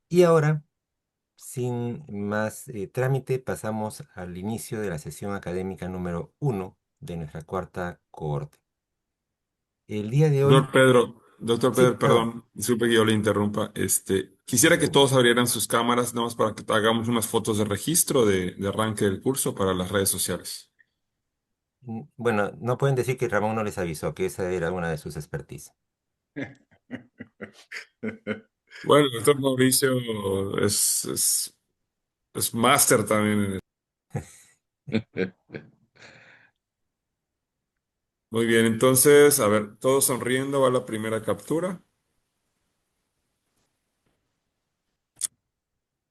Y ahora, sin más trámite, pasamos al inicio de la sesión académica número 1 de nuestra cuarta cohorte. El día de hoy, Doctor sí, Pedro, perdón. perdón, disculpe que yo le interrumpa. No Quisiera te que preocupes. todos abrieran sus cámaras, nada más para que hagamos unas fotos de registro de arranque del curso para las redes sociales. Bueno, no pueden decir que Ramón no les avisó que esa era una de sus expertise. Bueno, el doctor Mauricio es máster también. Muy bien, entonces, a ver, todos sonriendo, va la primera captura.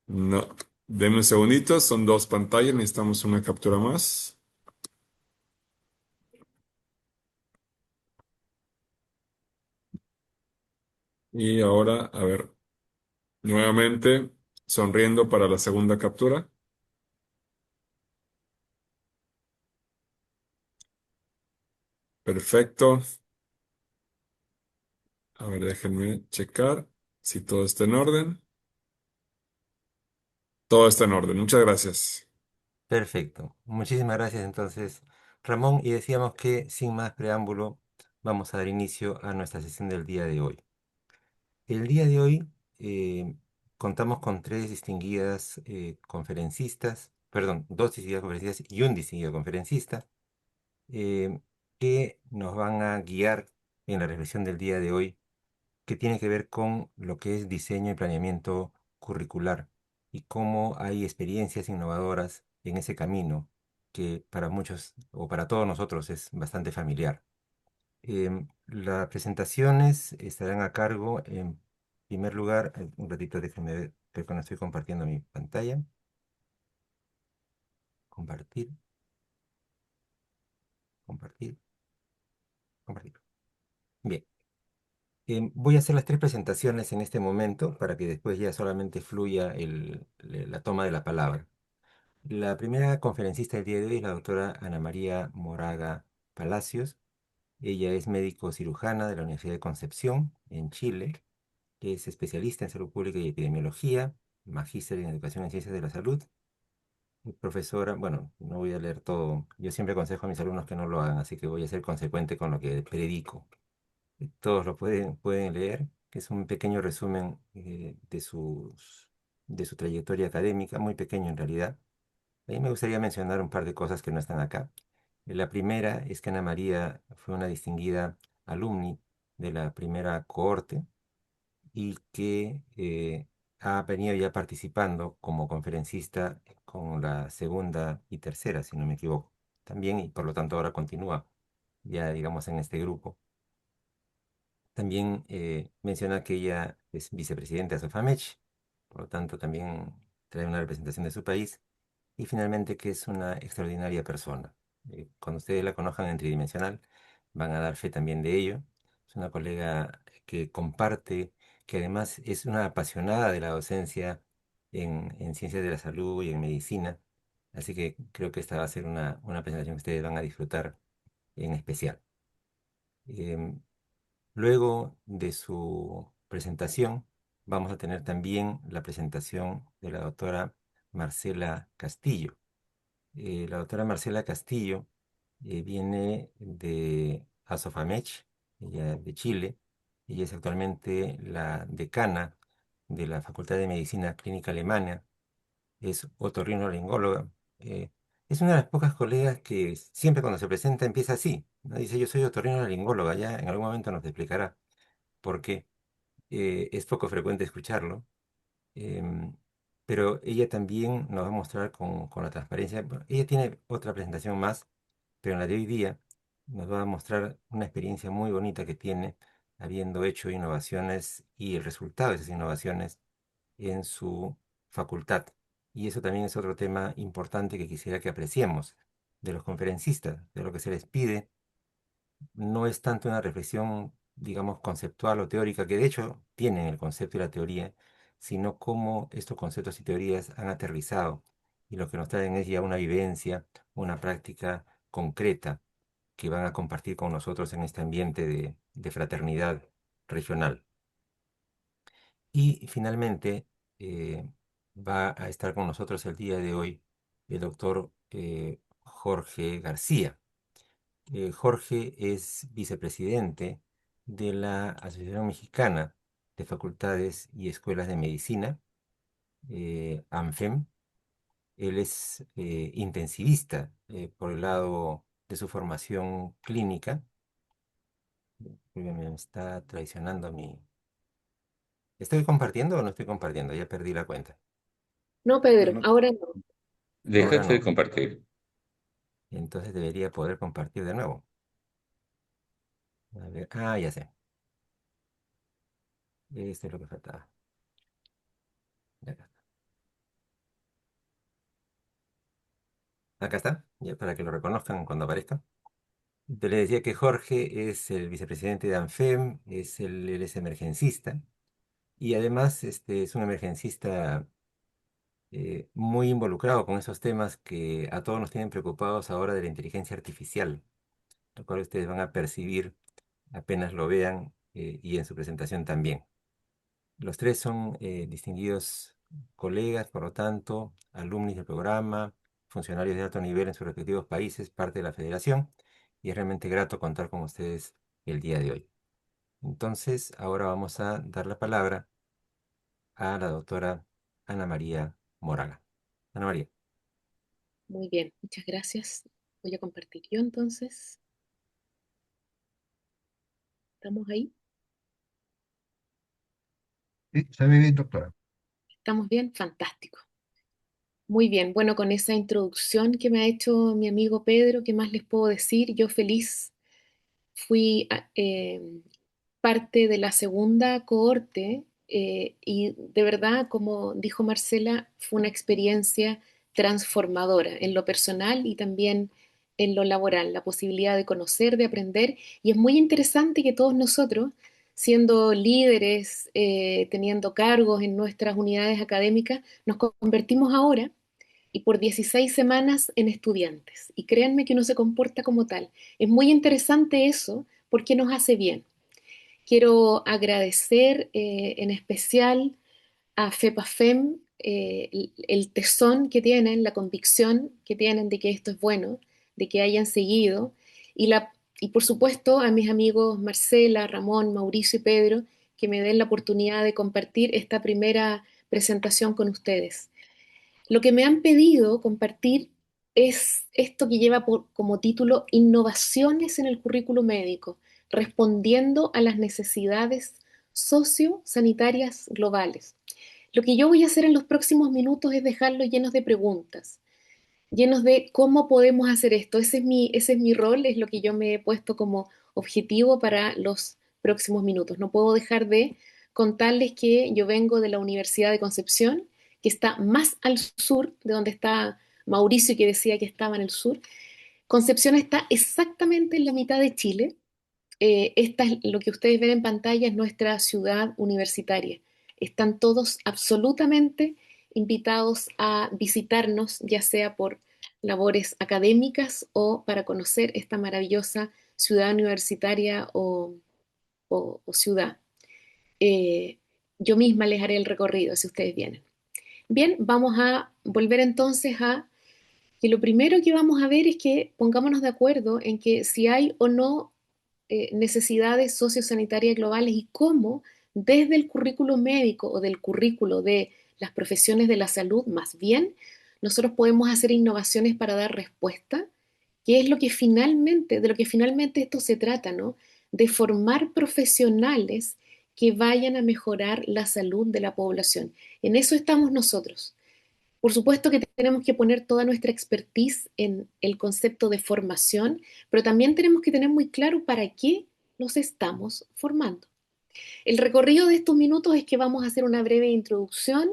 No, denme un segundito, son dos pantallas, necesitamos una captura más. Y ahora, a ver, nuevamente, sonriendo para la segunda captura. Perfecto. A ver, déjenme checar si todo está en orden. Todo está en orden. Muchas gracias. Perfecto. Muchísimas gracias entonces, Ramón. Y decíamos que sin más preámbulo, vamos a dar inicio a nuestra sesión del día de hoy. El día de hoy contamos con tres distinguidas conferencistas, perdón, dos distinguidas conferencistas y un distinguido conferencista eh, que nos van a guiar en la reflexión del día de hoy, que tiene que ver con lo que es diseño y planeamiento curricular y cómo hay experiencias innovadoras en ese camino que para muchos o para todos nosotros es bastante familiar. Las presentaciones estarán a cargo, en primer lugar, un ratito déjenme ver, que cuando estoy compartiendo mi pantalla, compartir, compartir, compartir. Bien, voy a hacer las tres presentaciones en este momento para que después ya solamente fluya la toma de la palabra. La primera conferencista del día de hoy es la doctora Ana María Moraga Palacios. Ella es médico cirujana de la Universidad de Concepción, en Chile. Es especialista en salud pública y epidemiología, magíster en educación en ciencias de la salud, y profesora, bueno, no voy a leer todo, yo siempre aconsejo a mis alumnos que no lo hagan, así que voy a ser consecuente con lo que predico. Todos lo pueden leer, que es un pequeño resumen de su trayectoria académica, muy pequeño en realidad. A mí me gustaría mencionar un par de cosas que no están acá. La primera es que Ana María fue una distinguida alumni de la primera cohorte y que ha venido ya participando como conferencista con la segunda y tercera, si no me equivoco, también, y por lo tanto ahora continúa ya, digamos, en este grupo. También menciona que ella es vicepresidenta de Sofamech, por lo tanto también trae una representación de su país, y finalmente que es una extraordinaria persona. Cuando ustedes la conozcan en Tridimensional, van a dar fe también de ello. Es una colega que comparte, que además es una apasionada de la docencia en ciencias de la salud y en medicina. Así que creo que esta va a ser una presentación que ustedes van a disfrutar en especial. Em, Luego de su presentación, vamos a tener también la presentación de la doctora Marcela Castillo. La doctora Marcela Castillo viene de Asofamech, ella de Chile. Ella es actualmente la decana de la Facultad de Medicina Clínica Alemana. Es otorrinolaringóloga. Eh, es una de las pocas colegas que siempre cuando se presenta empieza así, ¿no? Dice, yo soy otorrinolaringóloga, ya en algún momento nos explicará por qué. Es poco frecuente escucharlo. Em, pero ella también nos va a mostrar con la transparencia. Bueno, ella tiene otra presentación más, pero en la de hoy día nos va a mostrar una experiencia muy bonita que tiene habiendo hecho innovaciones y el resultado de esas innovaciones en su facultad. Y eso también es otro tema importante que quisiera que apreciemos de los conferencistas, de lo que se les pide no es tanto una reflexión, digamos, conceptual o teórica, que de hecho tienen el concepto y la teoría, sino cómo estos conceptos y teorías han aterrizado y lo que nos traen es ya una vivencia, una práctica concreta que van a compartir con nosotros en este ambiente de fraternidad regional. Y finalmente, eh, va a estar con nosotros el día de hoy el doctor Jorge García. Jorge es vicepresidente de la Asociación Mexicana de Facultades y Escuelas de Medicina, ANFEM. Él es intensivista por el lado de su formación clínica. Me está traicionando mi... ¿Estoy compartiendo o no estoy compartiendo? Ya perdí la cuenta. No, No, Pedro, no. ahora no. Ahora Déjate de no. compartir. Entonces debería poder compartir de nuevo. A ver, ya sé. Esto es lo que faltaba. Ya acá está. Acá está, ya para que lo reconozcan cuando aparezca. Te le decía que Jorge es el vicepresidente de ANFEM, él es emergencista y además es un emergencista muy involucrado con esos temas que a todos nos tienen preocupados ahora de la inteligencia artificial, lo cual ustedes van a percibir apenas lo vean y en su presentación también. Los tres son distinguidos colegas, por lo tanto, alumnos del programa, funcionarios de alto nivel en sus respectivos países, parte de la federación, y es realmente grato contar con ustedes el día de hoy. Entonces, ahora vamos a dar la palabra a la doctora Ana María Moraga. Ana María. Muy bien, muchas gracias. Voy a compartir yo entonces. ¿Estamos ahí? Sí, se ve bien, doctora. ¿Estamos bien? Fantástico. Muy bien, bueno, con esa introducción que me ha hecho mi amigo Pedro, ¿qué más les puedo decir? Yo feliz fui parte de la segunda cohorte y de verdad, como dijo Marcela, fue una experiencia transformadora en lo personal y también en lo laboral, la posibilidad de conocer, de aprender. Y es muy interesante que todos nosotros, siendo líderes, teniendo cargos en nuestras unidades académicas, nos convertimos ahora y por 16 semanas en estudiantes. Y créanme que uno se comporta como tal. Es muy interesante eso porque nos hace bien. Quiero agradecer en especial a FEPAFEM el tesón que tienen, la convicción que tienen de que esto es bueno, de que hayan seguido, y por supuesto a mis amigos Marcela, Ramón, Mauricio y Pedro, que me den la oportunidad de compartir esta primera presentación con ustedes. Lo que me han pedido compartir es esto que lleva como título Innovaciones en el currículo médico, respondiendo a las necesidades sociosanitarias globales. Lo que yo voy a hacer en los próximos minutos es dejarlo llenos de preguntas, llenos de cómo podemos hacer esto. Ese es mi rol, es lo que yo me he puesto como objetivo para los próximos minutos. No puedo dejar de contarles que yo vengo de la Universidad de Concepción, que está más al sur de donde está Mauricio, que decía que estaba en el sur. Concepción está exactamente en la mitad de Chile. Lo que ustedes ven en pantalla es nuestra ciudad universitaria. Están todos absolutamente invitados a visitarnos, ya sea por labores académicas o para conocer esta maravillosa ciudad universitaria o ciudad. Eh, yo misma les haré el recorrido si ustedes vienen. Bien, vamos a volver entonces a que lo primero que vamos a ver es que pongámonos de acuerdo en que si hay o no necesidades sociosanitarias globales y cómo desde el currículo médico o del currículo de las profesiones de la salud, más bien, nosotros podemos hacer innovaciones para dar respuesta, que es lo que finalmente, de lo que finalmente esto se trata, ¿no? De formar profesionales que vayan a mejorar la salud de la población. En eso estamos nosotros. Por supuesto que tenemos que poner toda nuestra expertise en el concepto de formación, pero también tenemos que tener muy claro para qué nos estamos formando. El recorrido de estos minutos es que vamos a hacer una breve introducción,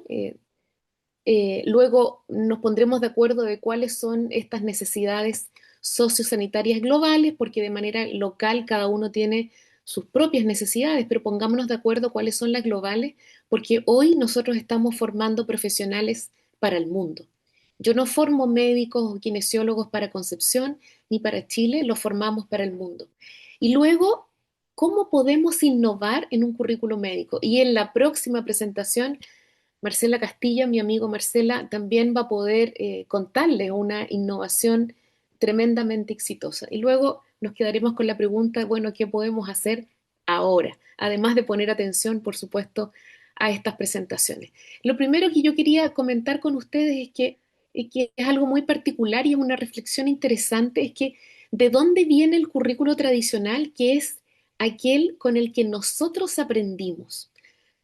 luego nos pondremos de acuerdo de cuáles son estas necesidades sociosanitarias globales, porque de manera local cada uno tiene sus propias necesidades, pero pongámonos de acuerdo cuáles son las globales, porque hoy nosotros estamos formando profesionales para el mundo. Yo no formo médicos o kinesiólogos para Concepción ni para Chile, los formamos para el mundo. Y luego, ¿cómo podemos innovar en un currículo médico? Y en la próxima presentación Marcela Castilla, mi amigo Marcela, también va a poder contarles una innovación tremendamente exitosa. Y luego nos quedaremos con la pregunta, bueno, ¿qué podemos hacer ahora? Además de poner atención, por supuesto, a estas presentaciones. Lo primero que yo quería comentar con ustedes que es algo muy particular y es una reflexión interesante, es que de dónde viene el currículo tradicional, que es aquel con el que nosotros aprendimos.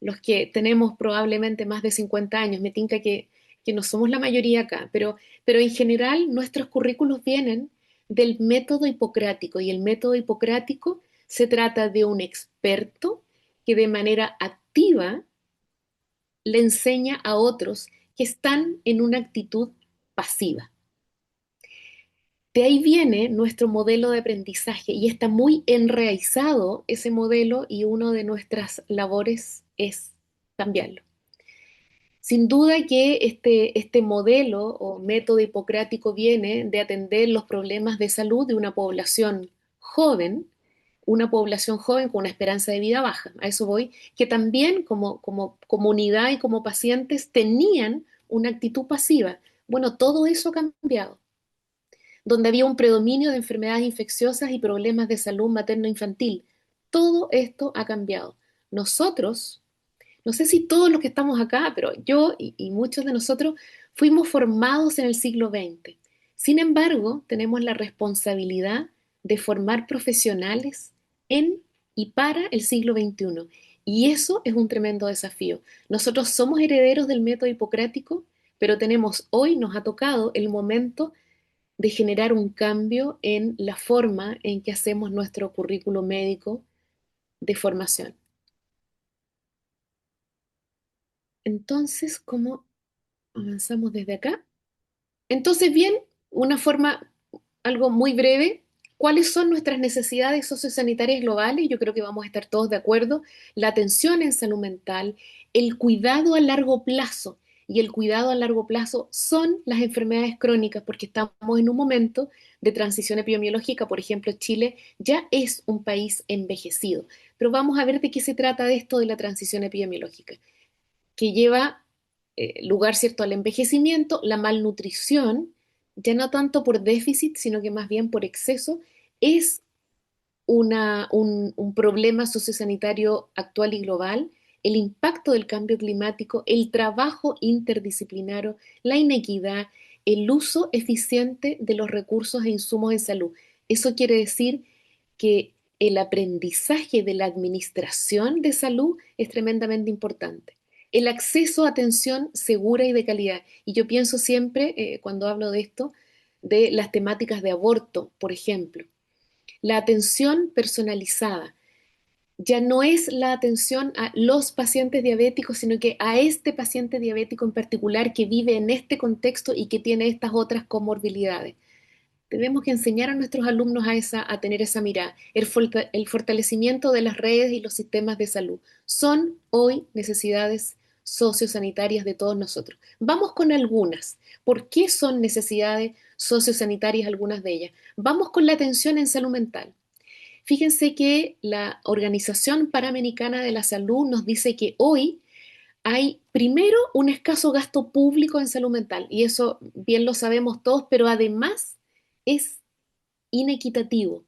Los que tenemos probablemente más de 50 años, me tinca que no somos la mayoría acá, pero en general nuestros currículos vienen del método hipocrático y el método hipocrático se trata de un experto que de manera activa le enseña a otros que están en una actitud pasiva. De ahí viene nuestro modelo de aprendizaje y está muy enraizado ese modelo y una de nuestras labores es cambiarlo. Sin duda que este modelo o método hipocrático viene de atender los problemas de salud de una población joven con una esperanza de vida baja. A eso voy, que también como comunidad y como pacientes tenían una actitud pasiva. Bueno, todo eso ha cambiado, donde había un predominio de enfermedades infecciosas y problemas de salud materno-infantil. Todo esto ha cambiado. Nosotros, no sé si todos los que estamos acá, pero yo y muchos de nosotros fuimos formados en el siglo XX. Sin embargo, tenemos la responsabilidad de formar profesionales en y para el siglo XXI. Y eso es un tremendo desafío. Nosotros somos herederos del método hipocrático, pero hoy nos ha tocado el momento de generar un cambio en la forma en que hacemos nuestro currículo médico de formación. Entonces, ¿cómo avanzamos desde acá? Entonces, bien, una forma, algo muy breve, ¿cuáles son nuestras necesidades sociosanitarias globales? Yo creo que vamos a estar todos de acuerdo. La atención en salud mental, el cuidado a largo plazo. Y el cuidado a largo plazo son las enfermedades crónicas, porque estamos en un momento de transición epidemiológica. Por ejemplo, Chile ya es un país envejecido. Pero vamos a ver de qué se trata de esto de la transición epidemiológica, que lleva lugar, ¿cierto?, al envejecimiento, la malnutrición, ya no tanto por déficit, sino que más bien por exceso, es un problema sociosanitario actual y global, el impacto del cambio climático, el trabajo interdisciplinario, la inequidad, el uso eficiente de los recursos e insumos en salud. Eso quiere decir que el aprendizaje de la administración de salud es tremendamente importante. El acceso a atención segura y de calidad. Y yo pienso siempre, cuando hablo de esto, de las temáticas de aborto, por ejemplo. La atención personalizada ya no es la atención a los pacientes diabéticos, sino que a este paciente diabético en particular que vive en este contexto y que tiene estas otras comorbilidades. Tenemos que enseñar a nuestros alumnos a tener esa mirada. El fortalecimiento de las redes y los sistemas de salud son hoy necesidades sociosanitarias de todos nosotros. Vamos con algunas. ¿Por qué son necesidades sociosanitarias algunas de ellas? Vamos con la atención en salud mental. Fíjense que la Organización Panamericana de la Salud nos dice que hoy hay primero un escaso gasto público en salud mental, y eso bien lo sabemos todos, pero además es inequitativo.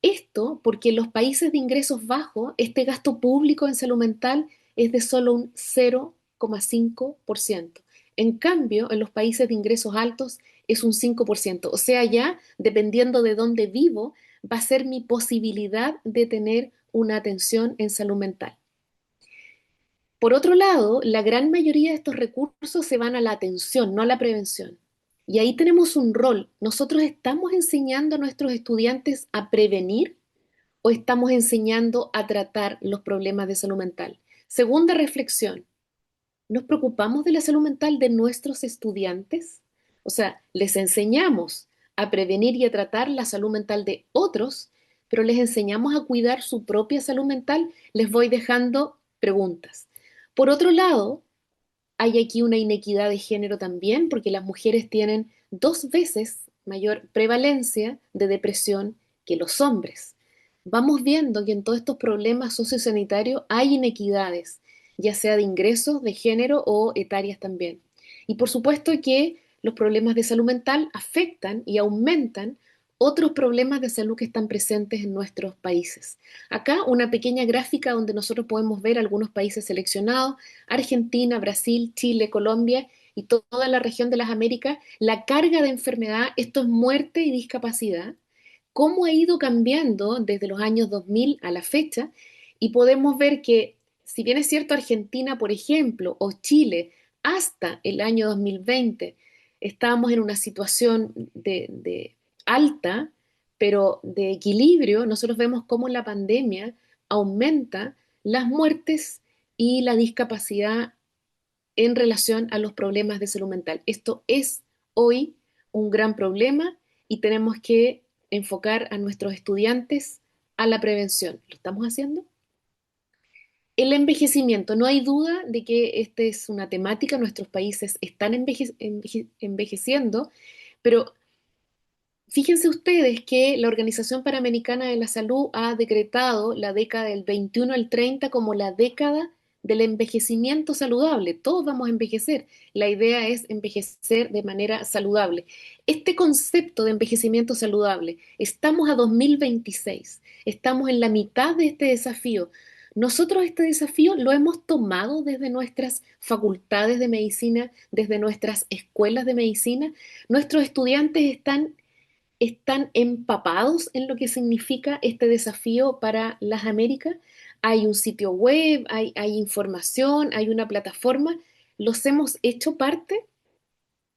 Esto porque en los países de ingresos bajos, este gasto público en salud mental es de solo un 0,5%. En cambio, en los países de ingresos altos es un 5%. O sea, ya dependiendo de dónde vivo, va a ser mi posibilidad de tener una atención en salud mental. Por otro lado, la gran mayoría de estos recursos se van a la atención, no a la prevención. Y ahí tenemos un rol. ¿Nosotros estamos enseñando a nuestros estudiantes a prevenir o estamos enseñando a tratar los problemas de salud mental? Segunda reflexión, ¿nos preocupamos de la salud mental de nuestros estudiantes? O sea, les enseñamos a prevenir y a tratar la salud mental de otros, pero les enseñamos a cuidar su propia salud mental. Les voy dejando preguntas. Por otro lado, hay aquí una inequidad de género también, porque las mujeres tienen 2 veces mayor prevalencia de depresión que los hombres. Vamos viendo que en todos estos problemas sociosanitarios hay inequidades ya sea de ingresos, de género o etarias también. Y por supuesto que los problemas de salud mental afectan y aumentan otros problemas de salud que están presentes en nuestros países. Acá una pequeña gráfica donde nosotros podemos ver algunos países seleccionados: Argentina, Brasil, Chile, Colombia y toda la región de las Américas. La carga de enfermedad, esto es muerte y discapacidad, cómo ha ido cambiando desde los años 2000 a la fecha, y podemos ver que, si bien es cierto, Argentina, por ejemplo, o Chile, hasta el año 2020 estábamos en una situación de alta, pero de equilibrio. Nosotros vemos cómo la pandemia aumenta las muertes y la discapacidad en relación a los problemas de salud mental. Esto es hoy un gran problema y tenemos que enfocar a nuestros estudiantes a la prevención. ¿Lo estamos haciendo? El envejecimiento, no hay duda de que esta es una temática. Nuestros países están envejeciendo, pero fíjense ustedes que la Organización Panamericana de la Salud ha decretado la década del 21 al 30 como la década del envejecimiento saludable. Todos vamos a envejecer. La idea es envejecer de manera saludable. Este concepto de envejecimiento saludable, estamos a 2026, estamos en la mitad de este desafío. Nosotros este desafío lo hemos tomado desde nuestras facultades de medicina, desde nuestras escuelas de medicina. Nuestros estudiantes están empapados en lo que significa este desafío para las Américas. Hay un sitio web, hay información, hay una plataforma. ¿Los hemos hecho parte?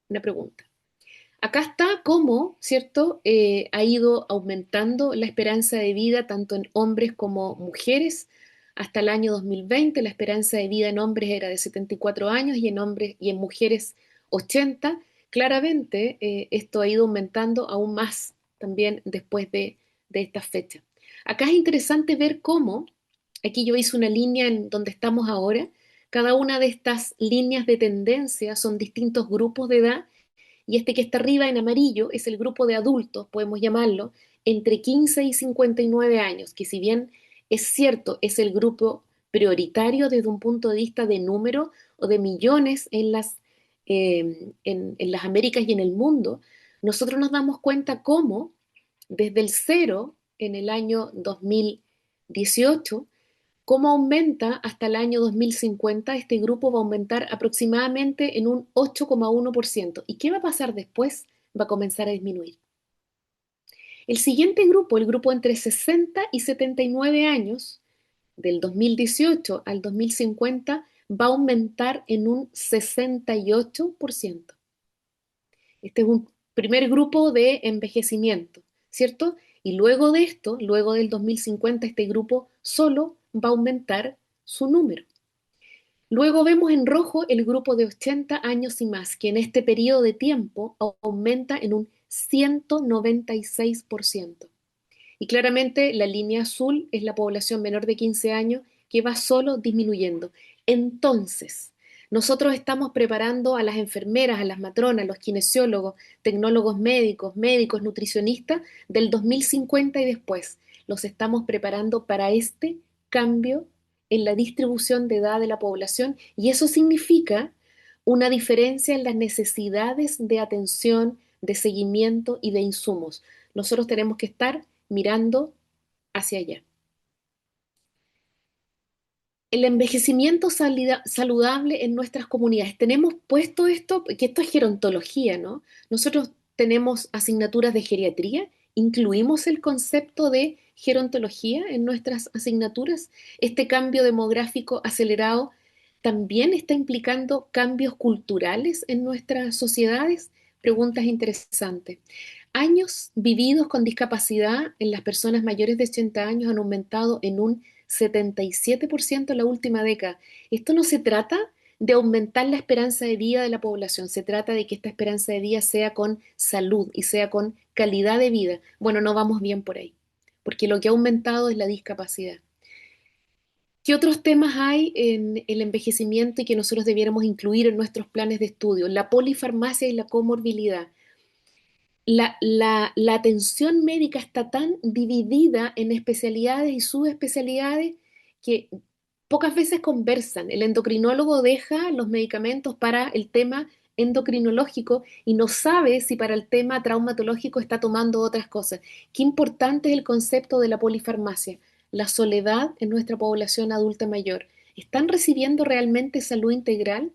Una pregunta. Acá está cómo, ¿cierto? Ha ido aumentando la esperanza de vida tanto en hombres como mujeres. Hasta el año 2020 la esperanza de vida en hombres era de 74 años y en hombres y en mujeres 80. Claramente esto ha ido aumentando aún más también después de esta fecha. Acá es interesante ver cómo, aquí yo hice una línea en donde estamos ahora. Cada una de estas líneas de tendencia son distintos grupos de edad, y este que está arriba en amarillo es el grupo de adultos, podemos llamarlo, entre 15 y 59 años, que si bien es cierto, es el grupo prioritario desde un punto de vista de número o de millones en las Américas y en el mundo. Nosotros nos damos cuenta cómo desde el cero en el año 2018, cómo aumenta hasta el año 2050. Este grupo va a aumentar aproximadamente en un 8,1%. ¿Y qué va a pasar después? Va a comenzar a disminuir. El siguiente grupo, el grupo entre 60 y 79 años, del 2018 al 2050, va a aumentar en un 68%. Este es un primer grupo de envejecimiento, ¿cierto? Y luego de esto, luego del 2050, este grupo solo va a aumentar su número. Luego vemos en rojo el grupo de 80 años y más, que en este periodo de tiempo aumenta en un 196%. Y claramente la línea azul es la población menor de 15 años, que va solo disminuyendo. Entonces, nosotros estamos preparando a las enfermeras, a las matronas, los kinesiólogos, tecnólogos médicos, médicos, nutricionistas del 2050 y después. Los estamos preparando para este cambio en la distribución de edad de la población, y eso significa una diferencia en las necesidades de atención, de seguimiento y de insumos. Nosotros tenemos que estar mirando hacia allá. El envejecimiento saludable en nuestras comunidades. Tenemos puesto esto, que esto es gerontología, ¿no? Nosotros tenemos asignaturas de geriatría, incluimos el concepto de gerontología en nuestras asignaturas. Este cambio demográfico acelerado también está implicando cambios culturales en nuestras sociedades. Preguntas interesantes. Años vividos con discapacidad en las personas mayores de 80 años han aumentado en un 77% en la última década. Esto no se trata de aumentar la esperanza de vida de la población, se trata de que esta esperanza de vida sea con salud y sea con calidad de vida. Bueno, no vamos bien por ahí, porque lo que ha aumentado es la discapacidad. ¿Qué otros temas hay en el envejecimiento y que nosotros debiéramos incluir en nuestros planes de estudio? La polifarmacia y la comorbilidad. La atención médica está tan dividida en especialidades y subespecialidades que pocas veces conversan. El endocrinólogo deja los medicamentos para el tema endocrinológico y no sabe si para el tema traumatológico está tomando otras cosas. Qué importante es el concepto de la polifarmacia, la soledad en nuestra población adulta mayor. ¿Están recibiendo realmente salud integral?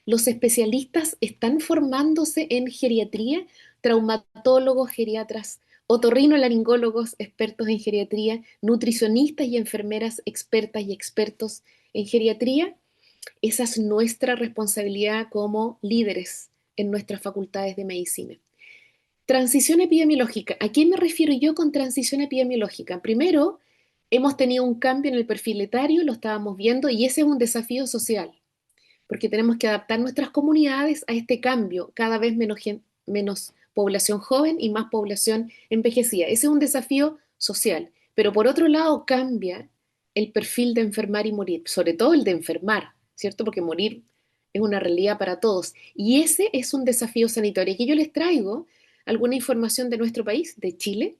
¿Los especialistas están formándose en geriatría? Traumatólogos, geriatras, otorrinolaringólogos expertos en geriatría, nutricionistas y enfermeras expertas y expertos en geriatría. Esa es nuestra responsabilidad como líderes en nuestras facultades de medicina. Transición epidemiológica. ¿A qué me refiero yo con transición epidemiológica? Primero, hemos tenido un cambio en el perfil etario, lo estábamos viendo, y ese es un desafío social, porque tenemos que adaptar nuestras comunidades a este cambio, cada vez menos población joven y más población envejecida. Ese es un desafío social, pero por otro lado cambia el perfil de enfermar y morir, sobre todo el de enfermar, ¿cierto? Porque morir es una realidad para todos. Y ese es un desafío sanitario. Aquí yo les traigo alguna información de nuestro país, de Chile.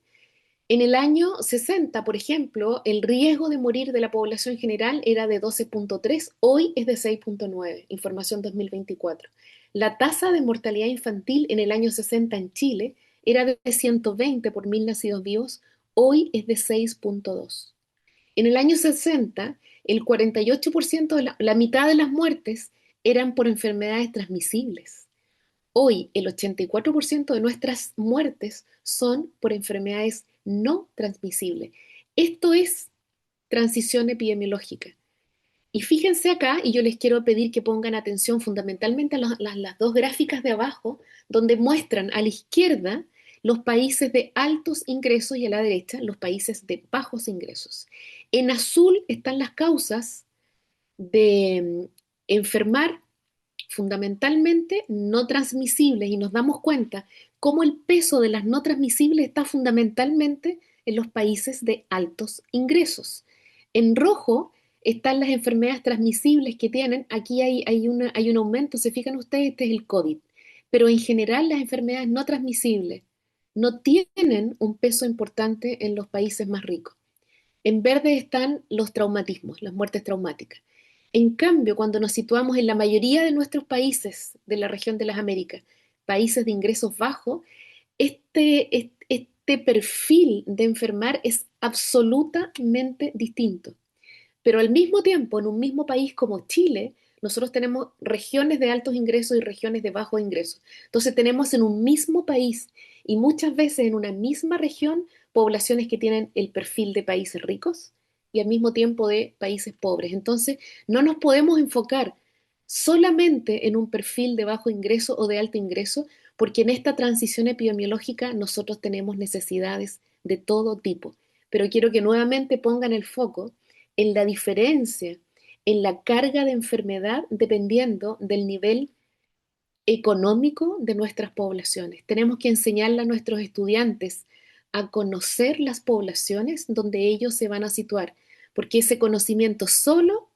En el año 60, por ejemplo, el riesgo de morir de la población general era de 12,3, hoy es de 6,9, información 2024. La tasa de mortalidad infantil en el año 60 en Chile era de 120 por mil nacidos vivos, hoy es de 6,2. En el año 60, el 48% la mitad de las muertes eran por enfermedades transmisibles. Hoy el 84% de nuestras muertes son por enfermedades no transmisibles. Esto es transición epidemiológica. Y fíjense acá, y yo les quiero pedir que pongan atención fundamentalmente a las dos gráficas de abajo, donde muestran a la izquierda los países de altos ingresos y a la derecha los países de bajos ingresos. En azul están las causas de enfermar fundamentalmente no transmisibles y nos damos cuenta cómo el peso de las no transmisibles está fundamentalmente en los países de altos ingresos. En rojo están las enfermedades transmisibles que tienen, aquí hay un aumento, se fijan ustedes, este es el COVID, pero en general las enfermedades no transmisibles no tienen un peso importante en los países más ricos. En verde están los traumatismos, las muertes traumáticas. En cambio, cuando nos situamos en la mayoría de nuestros países de la región de las Américas, países de ingresos bajos, este perfil de enfermar es absolutamente distinto. Pero al mismo tiempo, en un mismo país como Chile, nosotros tenemos regiones de altos ingresos y regiones de bajos ingresos. Entonces tenemos en un mismo país y muchas veces en una misma región poblaciones que tienen el perfil de países ricos y al mismo tiempo de países pobres. Entonces no nos podemos enfocar solamente en un perfil de bajo ingreso o de alto ingreso, porque en esta transición epidemiológica nosotros tenemos necesidades de todo tipo. Pero quiero que nuevamente pongan el foco en la diferencia en la carga de enfermedad dependiendo del nivel económico de nuestras poblaciones. Tenemos que enseñarle a nuestros estudiantes a conocer las poblaciones donde ellos se van a situar, porque ese conocimiento solo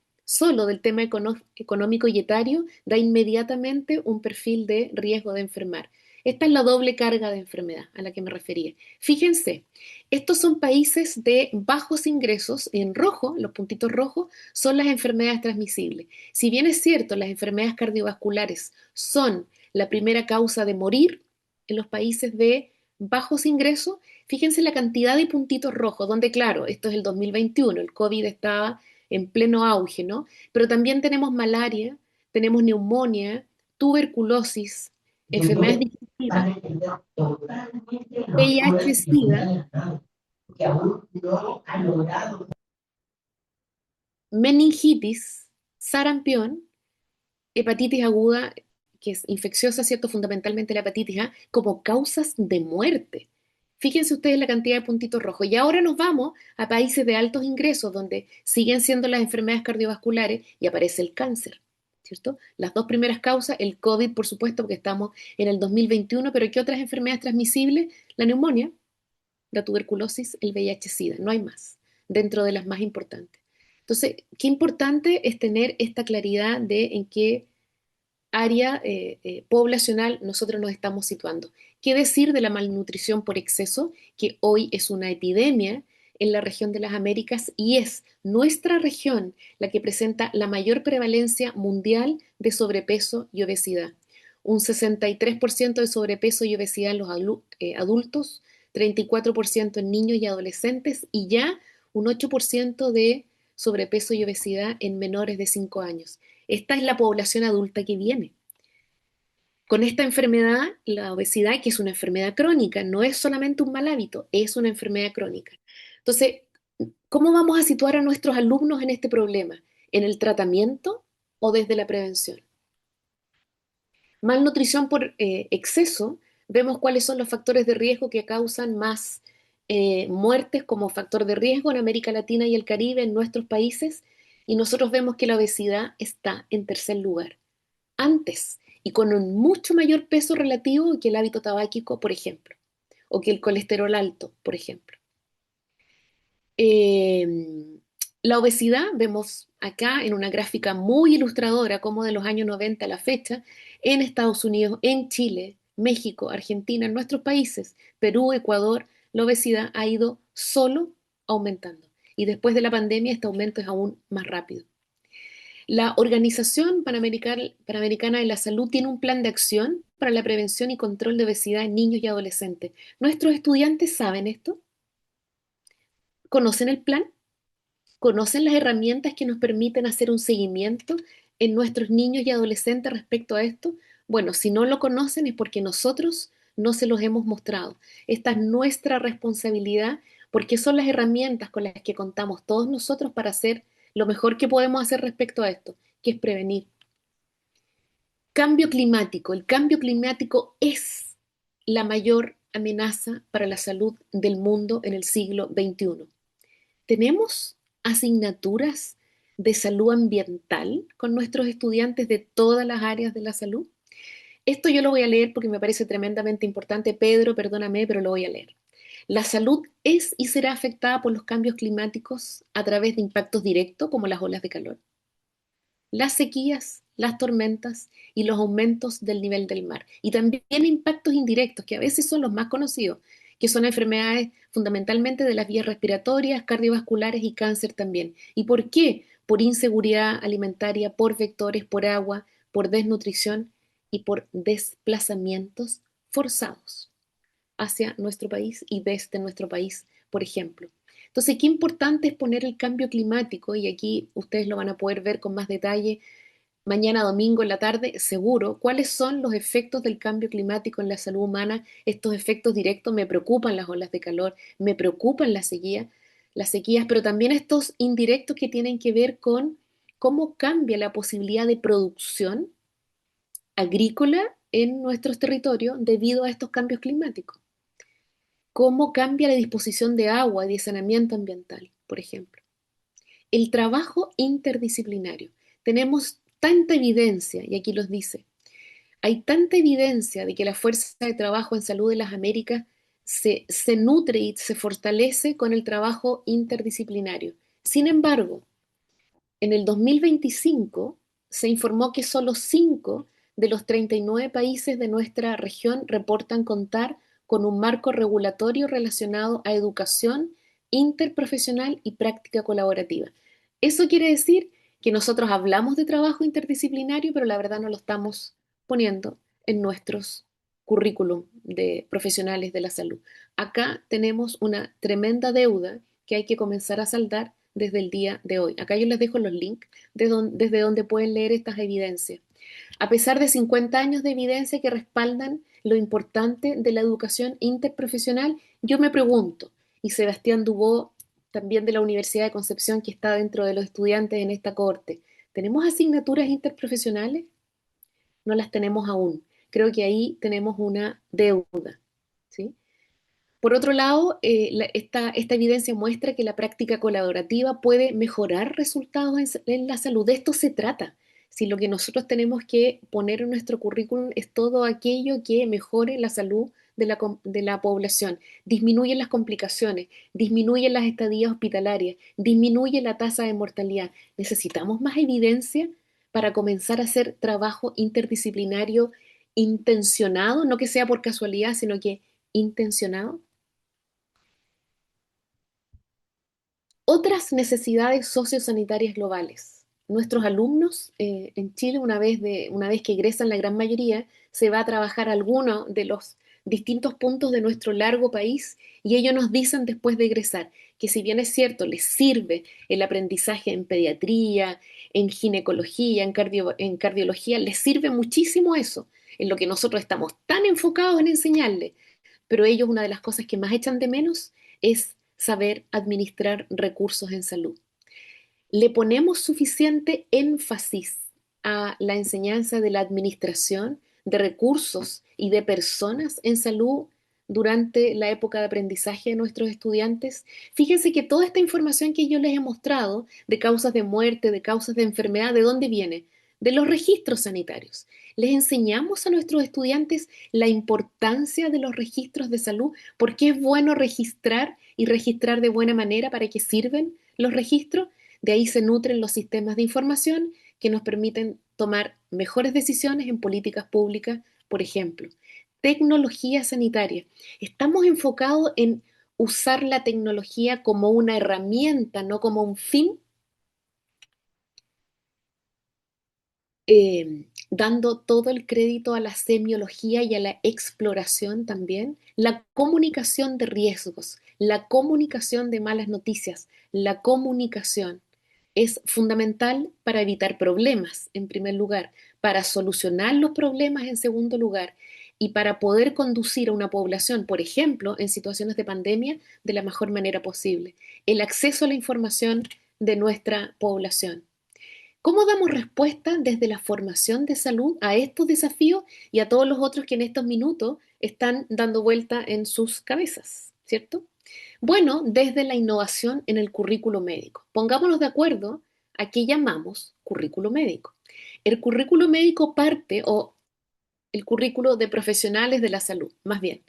del tema económico y etario da inmediatamente un perfil de riesgo de enfermar. Esta es la doble carga de enfermedad a la que me refería. Fíjense, estos son países de bajos ingresos, en rojo, los puntitos rojos, son las enfermedades transmisibles. Si bien es cierto, las enfermedades cardiovasculares son la primera causa de morir en los países de bajos ingresos, fíjense la cantidad de puntitos rojos, donde claro, esto es el 2021, el COVID estaba en pleno auge, ¿no? Pero también tenemos malaria, tenemos neumonía, tuberculosis, enfermedades digestivas, VIH-Sida, meningitis, sarampión, hepatitis aguda, que es infecciosa, ¿cierto? Fundamentalmente la hepatitis A, como causas de muerte. Fíjense ustedes la cantidad de puntitos rojos. Y ahora nos vamos a países de altos ingresos, donde siguen siendo las enfermedades cardiovasculares y aparece el cáncer, ¿cierto? Las dos primeras causas, el COVID, por supuesto, porque estamos en el 2021, pero ¿qué otras enfermedades transmisibles? La neumonía, la tuberculosis, el VIH-Sida, no hay más, dentro de las más importantes. Entonces, qué importante es tener esta claridad de en qué área poblacional nosotros nos estamos situando. ¿Qué decir de la malnutrición por exceso, que hoy es una epidemia en la región de las Américas y es nuestra región la que presenta la mayor prevalencia mundial de sobrepeso y obesidad. Un 63% de sobrepeso y obesidad en los adultos, 34% en niños y adolescentes y ya un 8% de sobrepeso y obesidad en menores de 5 años. Esta es la población adulta que viene. Con esta enfermedad, la obesidad, que es una enfermedad crónica, no es solamente un mal hábito, es una enfermedad crónica. Entonces, ¿cómo vamos a situar a nuestros alumnos en este problema? ¿En el tratamiento o desde la prevención? Malnutrición por exceso, vemos cuáles son los factores de riesgo que causan más muertes como factor de riesgo en América Latina y el Caribe, en nuestros países, y nosotros vemos que la obesidad está en tercer lugar, antes y con un mucho mayor peso relativo que el hábito tabáquico, por ejemplo, o que el colesterol alto, por ejemplo. Eh, la obesidad, vemos acá en una gráfica muy ilustradora, como de los años 90 a la fecha, en Estados Unidos, en Chile, México, Argentina, en nuestros países, Perú, Ecuador, la obesidad ha ido solo aumentando. Y después de la pandemia este aumento es aún más rápido. La Organización Panamericana de la Salud tiene un plan de acción para la prevención y control de obesidad en niños y adolescentes. ¿Nuestros estudiantes saben esto? ¿Conocen el plan? ¿Conocen las herramientas que nos permiten hacer un seguimiento en nuestros niños y adolescentes respecto a esto? Bueno, si no lo conocen es porque nosotros no se los hemos mostrado. Esta es nuestra responsabilidad porque son las herramientas con las que contamos todos nosotros para hacer lo mejor que podemos hacer respecto a esto, que es prevenir. Cambio climático. El cambio climático es la mayor amenaza para la salud del mundo en el siglo XXI. ¿Tenemos asignaturas de salud ambiental con nuestros estudiantes de todas las áreas de la salud? Esto yo lo voy a leer porque me parece tremendamente importante. Pedro, perdóname, pero lo voy a leer. La salud es y será afectada por los cambios climáticos a través de impactos directos como las olas de calor, las sequías, las tormentas y los aumentos del nivel del mar. Y también impactos indirectos, que a veces son los más conocidos, que son enfermedades fundamentalmente de las vías respiratorias, cardiovasculares y cáncer también. ¿Y por qué? Por inseguridad alimentaria, por vectores, por agua, por desnutrición y por desplazamientos forzados hacia nuestro país y desde nuestro país, por ejemplo. Entonces, qué importante es poner el cambio climático, y aquí ustedes lo van a poder ver con más detalle mañana domingo en la tarde, seguro, cuáles son los efectos del cambio climático en la salud humana. Estos efectos directos me preocupan las olas de calor, me preocupan las sequías, pero también estos indirectos que tienen que ver con cómo cambia la posibilidad de producción agrícola en nuestros territorios debido a estos cambios climáticos. Cómo cambia la disposición de agua y de saneamiento ambiental, por ejemplo. El trabajo interdisciplinario. Tenemos tanta evidencia, y aquí los dice, hay tanta evidencia de que la fuerza de trabajo en salud de las Américas se nutre y se fortalece con el trabajo interdisciplinario. Sin embargo, en el 2025 se informó que solo 5 de los 39 países de nuestra región reportan contar con un marco regulatorio relacionado a educación interprofesional y práctica colaborativa. Eso quiere decir que nosotros hablamos de trabajo interdisciplinario, pero la verdad no lo estamos poniendo en nuestros currículum de profesionales de la salud. Acá tenemos una tremenda deuda que hay que comenzar a saldar desde el día de hoy. Acá yo les dejo los links desde donde pueden leer estas evidencias. A pesar de 50 años de evidencia que respaldan lo importante de la educación interprofesional, yo me pregunto, y Sebastián Dubó, también de la Universidad de Concepción, que está dentro de los estudiantes en esta corte, ¿tenemos asignaturas interprofesionales? No las tenemos aún. Creo que ahí tenemos una deuda, ¿sí? Por otro lado, esta evidencia muestra que la práctica colaborativa puede mejorar resultados en la salud. De esto se trata. Si lo que nosotros tenemos que poner en nuestro currículum es todo aquello que mejore la salud de la población, disminuye las complicaciones, disminuye las estadías hospitalarias, disminuye la tasa de mortalidad. Necesitamos más evidencia para comenzar a hacer trabajo interdisciplinario intencionado, no que sea por casualidad, sino que intencionado. Otras necesidades sociosanitarias globales. Nuestros alumnos en Chile, una vez que egresan la gran mayoría, se va a trabajar alguno de los distintos puntos de nuestro largo país y ellos nos dicen después de egresar que si bien es cierto, les sirve el aprendizaje en pediatría, en ginecología, en cardiología, les sirve muchísimo eso, en lo que nosotros estamos tan enfocados en enseñarles, pero ellos una de las cosas que más echan de menos es saber administrar recursos en salud. Le ponemos suficiente énfasis a la enseñanza de la administración de recursos y de personas en salud durante la época de aprendizaje de nuestros estudiantes. Fíjense que toda esta información que yo les he mostrado de causas de muerte, de causas de enfermedad, ¿de dónde viene? De los registros sanitarios. Les enseñamos a nuestros estudiantes la importancia de los registros de salud, porque es bueno registrar y registrar de buena manera. ¿Para qué sirven los registros? De ahí se nutren los sistemas de información que nos permiten tomar mejores decisiones en políticas públicas, por ejemplo. Tecnología sanitaria. Estamos enfocados en usar la tecnología como una herramienta, no como un fin, dando todo el crédito a la semiología y a la exploración también, la comunicación de riesgos, la comunicación de malas noticias, la comunicación es fundamental para evitar problemas, en primer lugar, para solucionar los problemas, en segundo lugar, y para poder conducir a una población, por ejemplo, en situaciones de pandemia, de la mejor manera posible. El acceso a la información de nuestra población. ¿Cómo damos respuesta desde la formación de salud a estos desafíos y a todos los otros que en estos minutos están dando vuelta en sus cabezas, ¿cierto? Bueno, desde la innovación en el currículo médico. Pongámonos de acuerdo a qué llamamos currículo médico. El currículo médico parte, o el currículo de profesionales de la salud, más bien.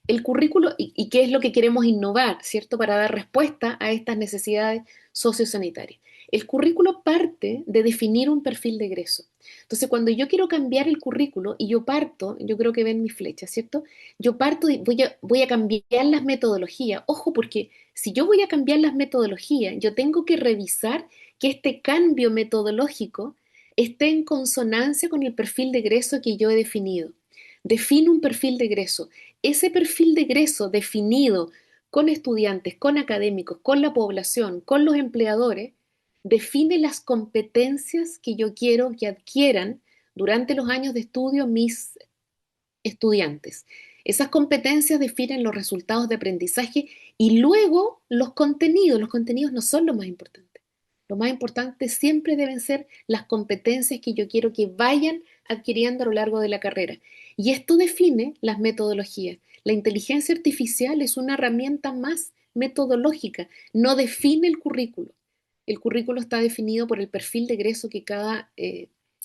El currículo y qué es lo que queremos innovar, ¿cierto? Para dar respuesta a estas necesidades sociosanitarias. El currículo parte de definir un perfil de egreso. Entonces, cuando yo quiero cambiar el currículo y yo parto, yo creo que ven mi flecha, ¿cierto? Yo parto y voy a cambiar las metodologías. Ojo, porque si yo voy a cambiar las metodologías, yo tengo que revisar que este cambio metodológico esté en consonancia con el perfil de egreso que yo he definido. Defino un perfil de egreso. Ese perfil de egreso definido con estudiantes, con académicos, con la población, con los empleadores, define las competencias que yo quiero que adquieran durante los años de estudio mis estudiantes. Esas competencias definen los resultados de aprendizaje y luego los contenidos. Los contenidos no son lo más importante. Lo más importante siempre deben ser las competencias que yo quiero que vayan adquiriendo a lo largo de la carrera. Y esto define las metodologías. La inteligencia artificial es una herramienta más metodológica, no define el currículo. El currículo está definido por el perfil de egreso que cada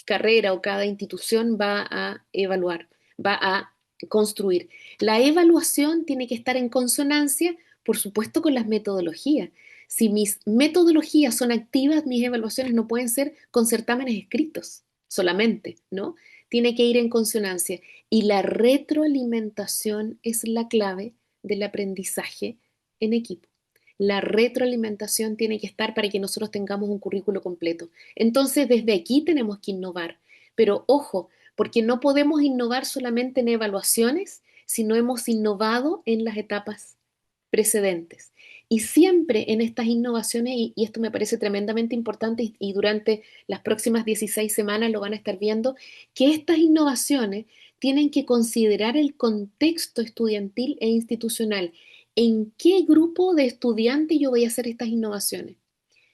carrera o cada institución va a evaluar, va a construir. La evaluación tiene que estar en consonancia, por supuesto, con las metodologías. Si mis metodologías son activas, mis evaluaciones no pueden ser con certámenes escritos solamente, ¿no? Tiene que ir en consonancia. Y la retroalimentación es la clave del aprendizaje en equipo. La retroalimentación tiene que estar para que nosotros tengamos un currículo completo. Entonces, desde aquí tenemos que innovar. Pero ojo, porque no podemos innovar solamente en evaluaciones si no hemos innovado en las etapas precedentes. Y siempre en estas innovaciones, y esto me parece tremendamente importante, y durante las próximas 16 semanas lo van a estar viendo, que estas innovaciones tienen que considerar el contexto estudiantil e institucional. ¿En qué grupo de estudiantes yo voy a hacer estas innovaciones?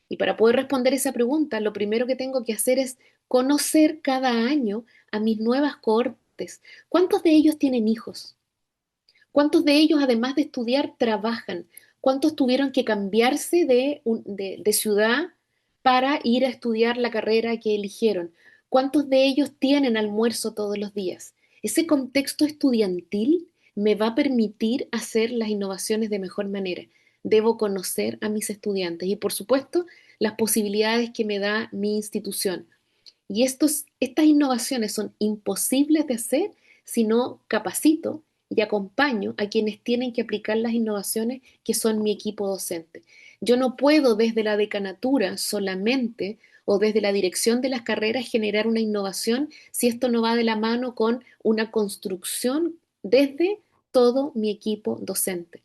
Y para poder responder esa pregunta, lo primero que tengo que hacer es conocer cada año a mis nuevas cohortes. ¿Cuántos de ellos tienen hijos? ¿Cuántos de ellos, además de estudiar, trabajan? ¿Cuántos tuvieron que cambiarse de ciudad para ir a estudiar la carrera que eligieron? ¿Cuántos de ellos tienen almuerzo todos los días? Ese contexto estudiantil me va a permitir hacer las innovaciones de mejor manera. Debo conocer a mis estudiantes y, por supuesto, las posibilidades que me da mi institución. Y estas innovaciones son imposibles de hacer si no capacito y acompaño a quienes tienen que aplicar las innovaciones, que son mi equipo docente. Yo no puedo desde la decanatura solamente o desde la dirección de las carreras generar una innovación si esto no va de la mano con una construcción desde todo mi equipo docente.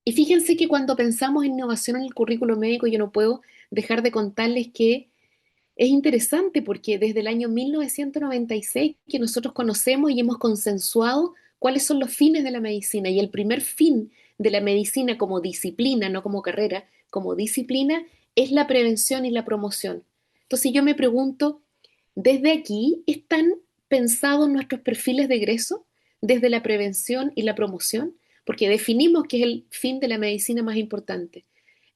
Y fíjense que cuando pensamos en innovación en el currículo médico, yo no puedo dejar de contarles que es interesante porque desde el año 1996 que nosotros conocemos y hemos consensuado cuáles son los fines de la medicina. Y el primer fin de la medicina como disciplina, no como carrera, como disciplina, es la prevención y la promoción. Entonces yo me pregunto, ¿desde aquí están pensados nuestros perfiles de egreso? ¿Desde la prevención y la promoción? Porque definimos que es el fin de la medicina más importante.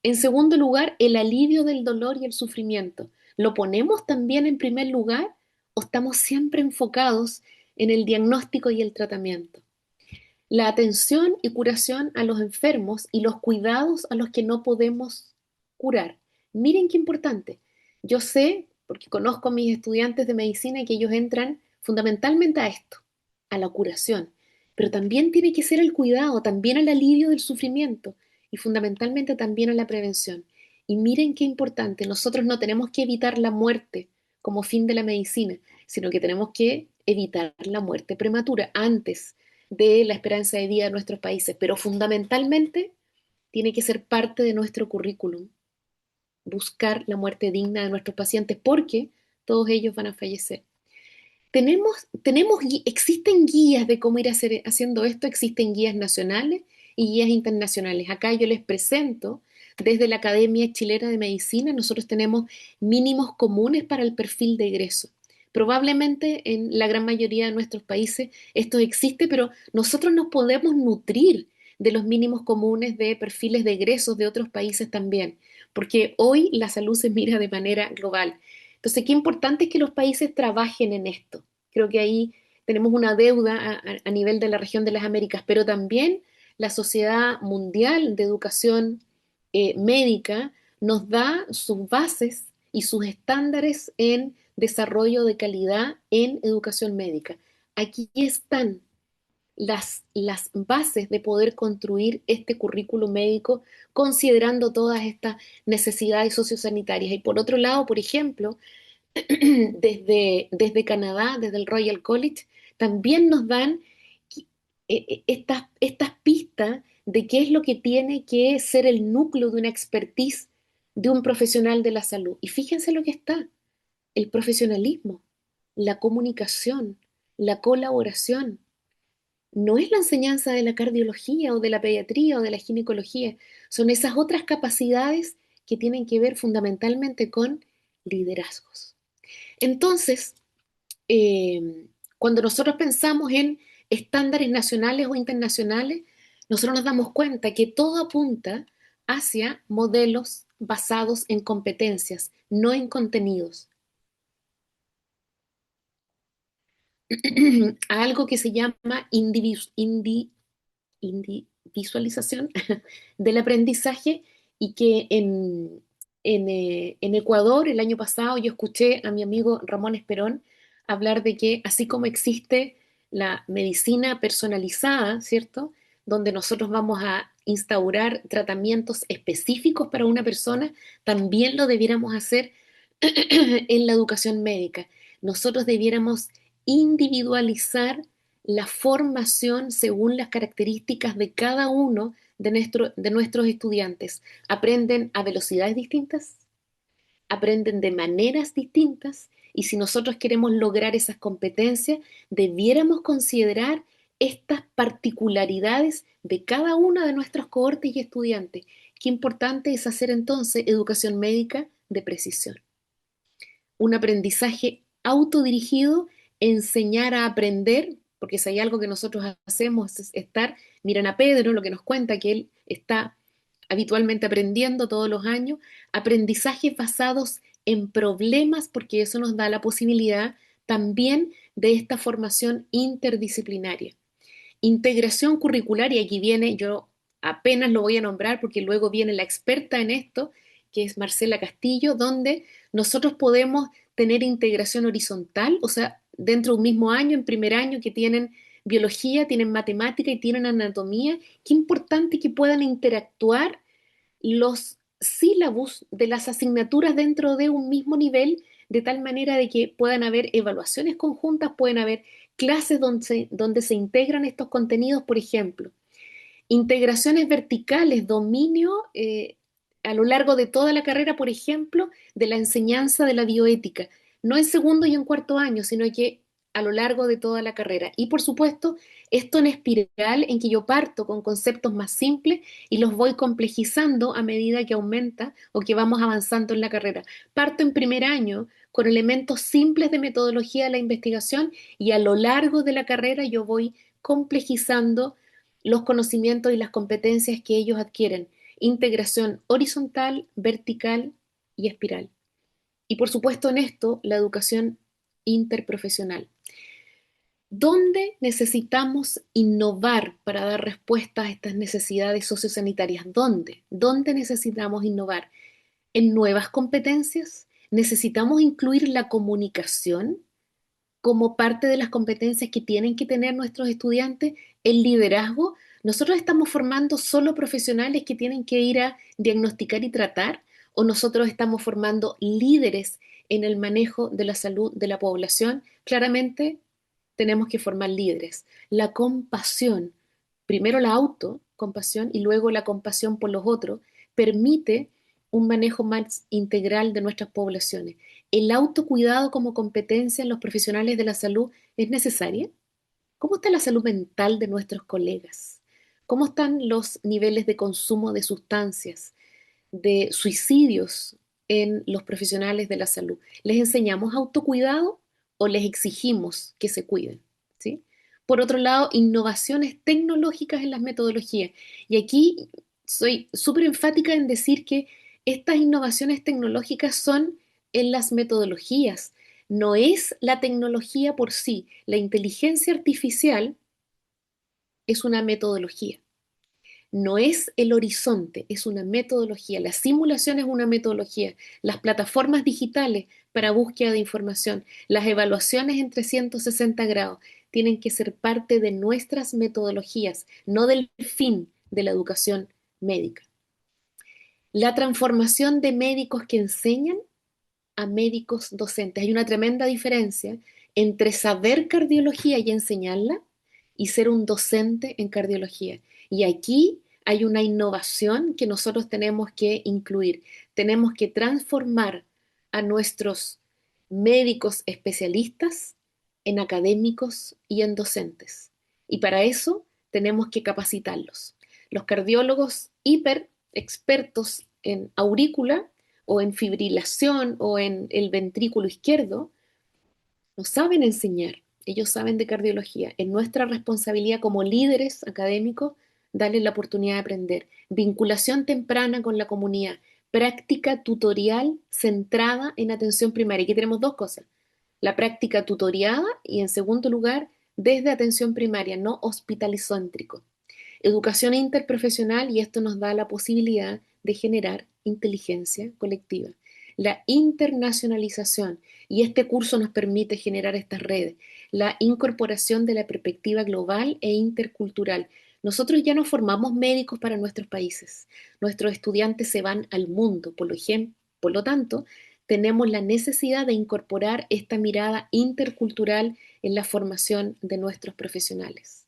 En segundo lugar, el alivio del dolor y el sufrimiento. ¿Lo ponemos también en primer lugar o estamos siempre enfocados en el diagnóstico y el tratamiento? La atención y curación a los enfermos y los cuidados a los que no podemos curar. Miren qué importante. Yo sé, porque conozco a mis estudiantes de medicina, que ellos entran fundamentalmente a esto, a la curación, pero también tiene que ser el cuidado, también al alivio del sufrimiento y fundamentalmente también a la prevención. Y miren qué importante, nosotros no tenemos que evitar la muerte como fin de la medicina, sino que tenemos que evitar la muerte prematura antes de la esperanza de vida de nuestros países, pero fundamentalmente tiene que ser parte de nuestro currículum, buscar la muerte digna de nuestros pacientes porque todos ellos van a fallecer. Existen guías de cómo ir haciendo esto, existen guías nacionales y guías internacionales. Acá yo les presento desde la Academia Chilena de Medicina, nosotros tenemos mínimos comunes para el perfil de egreso. Probablemente en la gran mayoría de nuestros países esto existe, pero nosotros nos podemos nutrir de los mínimos comunes de perfiles de egresos de otros países también, porque hoy la salud se mira de manera global. Entonces, qué importante es que los países trabajen en esto. Creo que ahí tenemos una deuda a nivel de la región de las Américas, pero también la Sociedad Mundial de Educación Médica nos da sus bases y sus estándares en desarrollo de calidad en educación médica. Aquí están las bases de poder construir este currículo médico considerando todas estas necesidades sociosanitarias. Y por otro lado, por ejemplo, desde Canadá, desde el Royal College, también nos dan estas pistas de qué es lo que tiene que ser el núcleo de una expertise de un profesional de la salud. Y fíjense lo que está, el profesionalismo, la comunicación, la colaboración. No es la enseñanza de la cardiología o de la pediatría o de la ginecología, son esas otras capacidades que tienen que ver fundamentalmente con liderazgos. Entonces, cuando nosotros pensamos en estándares nacionales o internacionales, nosotros nos damos cuenta que todo apunta hacia modelos basados en competencias, no en contenidos. A algo que se llama individualización del aprendizaje y que en Ecuador el año pasado yo escuché a mi amigo Ramón Esperón hablar de que así como existe la medicina personalizada, ¿cierto? Donde nosotros vamos a instaurar tratamientos específicos para una persona, también lo debiéramos hacer en la educación médica. Nosotros debiéramos individualizar la formación según las características de cada uno de nuestros estudiantes. Aprenden a velocidades distintas, aprenden de maneras distintas y si nosotros queremos lograr esas competencias, debiéramos considerar estas particularidades de cada una de nuestros cohortes y estudiantes. Qué importante es hacer entonces educación médica de precisión. Un aprendizaje autodirigido, enseñar a aprender, porque si hay algo que nosotros hacemos es estar, miren a Pedro, lo que nos cuenta, que él está habitualmente aprendiendo todos los años, aprendizajes basados en problemas, porque eso nos da la posibilidad también de esta formación interdisciplinaria. Integración curricular, y aquí viene, yo apenas lo voy a nombrar porque luego viene la experta en esto, que es Marcela Castillo, donde nosotros podemos tener integración horizontal, o sea, dentro de un mismo año, en primer año, que tienen biología, tienen matemática y tienen anatomía. Qué importante que puedan interactuar los sílabos de las asignaturas dentro de un mismo nivel, de tal manera de que puedan haber evaluaciones conjuntas, pueden haber clases donde se integran estos contenidos, por ejemplo. Integraciones verticales, dominio a lo largo de toda la carrera, por ejemplo, de la enseñanza de la bioética, no en segundo y en cuarto año, sino que a lo largo de toda la carrera. Y por supuesto, esto en espiral en que yo parto con conceptos más simples y los voy complejizando a medida que aumenta o que vamos avanzando en la carrera. Parto en primer año con elementos simples de metodología de la investigación y a lo largo de la carrera yo voy complejizando los conocimientos y las competencias que ellos adquieren. Integración horizontal, vertical y espiral. Y por supuesto en esto, la educación interprofesional. ¿Dónde necesitamos innovar para dar respuesta a estas necesidades sociosanitarias? ¿Dónde? ¿Dónde necesitamos innovar? ¿En nuevas competencias? ¿Necesitamos incluir la comunicación como parte de las competencias que tienen que tener nuestros estudiantes? El liderazgo. ¿Nosotros estamos formando solo profesionales que tienen que ir a diagnosticar y tratar? ¿O nosotros estamos formando líderes en el manejo de la salud de la población? Claramente tenemos que formar líderes. La compasión, primero la autocompasión y luego la compasión por los otros, permite un manejo más integral de nuestras poblaciones. ¿El autocuidado como competencia en los profesionales de la salud es necesaria? ¿Cómo está la salud mental de nuestros colegas? ¿Cómo están los niveles de consumo de sustancias, de suicidios en los profesionales de la salud? ¿Les enseñamos autocuidado o les exigimos que se cuiden? ¿Sí? Por otro lado, innovaciones tecnológicas en las metodologías. Y aquí soy súper enfática en decir que estas innovaciones tecnológicas son en las metodologías. No es la tecnología por sí. La inteligencia artificial es una metodología. No es el horizonte, es una metodología. La simulación es una metodología. Las plataformas digitales para búsqueda de información, las evaluaciones en 360 grados, tienen que ser parte de nuestras metodologías, no del fin de la educación médica. La transformación de médicos que enseñan a médicos docentes. Hay una tremenda diferencia entre saber cardiología y enseñarla y ser un docente en cardiología. Y aquí hay una innovación que nosotros tenemos que incluir. Tenemos que transformar a nuestros médicos especialistas en académicos y en docentes. Y para eso tenemos que capacitarlos. Los cardiólogos hiper expertos en aurícula o en fibrilación o en el ventrículo izquierdo, no saben enseñar, ellos saben de cardiología. Es nuestra responsabilidad como líderes académicos darles la oportunidad de aprender. Vinculación temprana con la comunidad, práctica tutorial centrada en atención primaria. Aquí tenemos dos cosas, la práctica tutoriada y en segundo lugar, desde atención primaria, no hospitalizóntrico. Educación interprofesional y esto nos da la posibilidad de generar inteligencia colectiva. La internacionalización y este curso nos permite generar estas redes. La incorporación de la perspectiva global e intercultural. Nosotros ya no formamos médicos para nuestros países. Nuestros estudiantes se van al mundo. Por lo tanto, tenemos la necesidad de incorporar esta mirada intercultural en la formación de nuestros profesionales.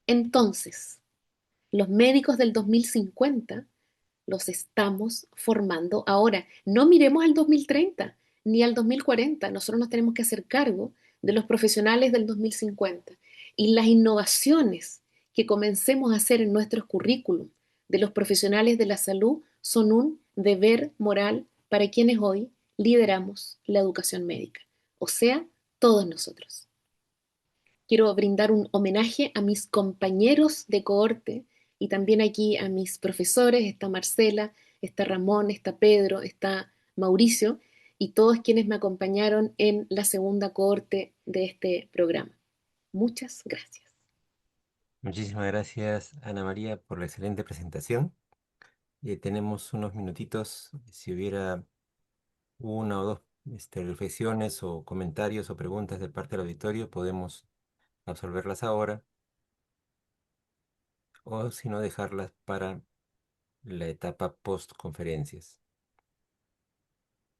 Entonces, los médicos del 2050 los estamos formando ahora. No miremos al 2030 ni al 2040. Nosotros nos tenemos que hacer cargo de los profesionales del 2050. Y las innovaciones que comencemos a hacer en nuestros currículum de los profesionales de la salud son un deber moral para quienes hoy lideramos la educación médica. O sea, todos nosotros. Quiero brindar un homenaje a mis compañeros de cohorte y también aquí a mis profesores. Está Marcela, está Ramón, está Pedro, está Mauricio y todos quienes me acompañaron en la segunda cohorte de este programa. Muchas gracias. Muchísimas gracias, Ana María, por la excelente presentación. Tenemos unos minutitos. Si hubiera una o dos reflexiones o comentarios o preguntas de parte del auditorio, podemos absolverlas ahora. o si no dejarlas para la etapa post conferencias.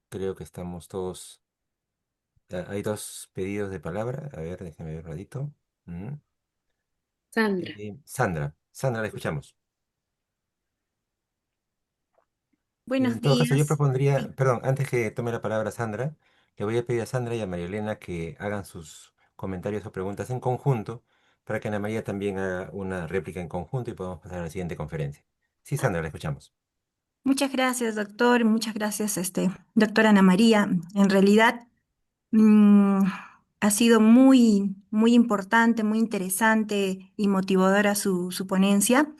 Creo que estamos todos. Hay dos pedidos de palabra. A ver, déjeme ver un ratito. Mm. Sandra. Sandra, la escuchamos. Buenos En todo caso, yo días. propondría, Sí. perdón, antes que tome la palabra Sandra, le voy a pedir a Sandra y a María Elena que hagan sus comentarios o preguntas en conjunto para que Ana María también haga una réplica en conjunto y podamos pasar a la siguiente conferencia. Sí, Sandra, la escuchamos. Muchas gracias, doctor. Muchas gracias, doctora Ana María. En realidad, mm, ha sido muy, muy importante, muy interesante y motivadora su ponencia.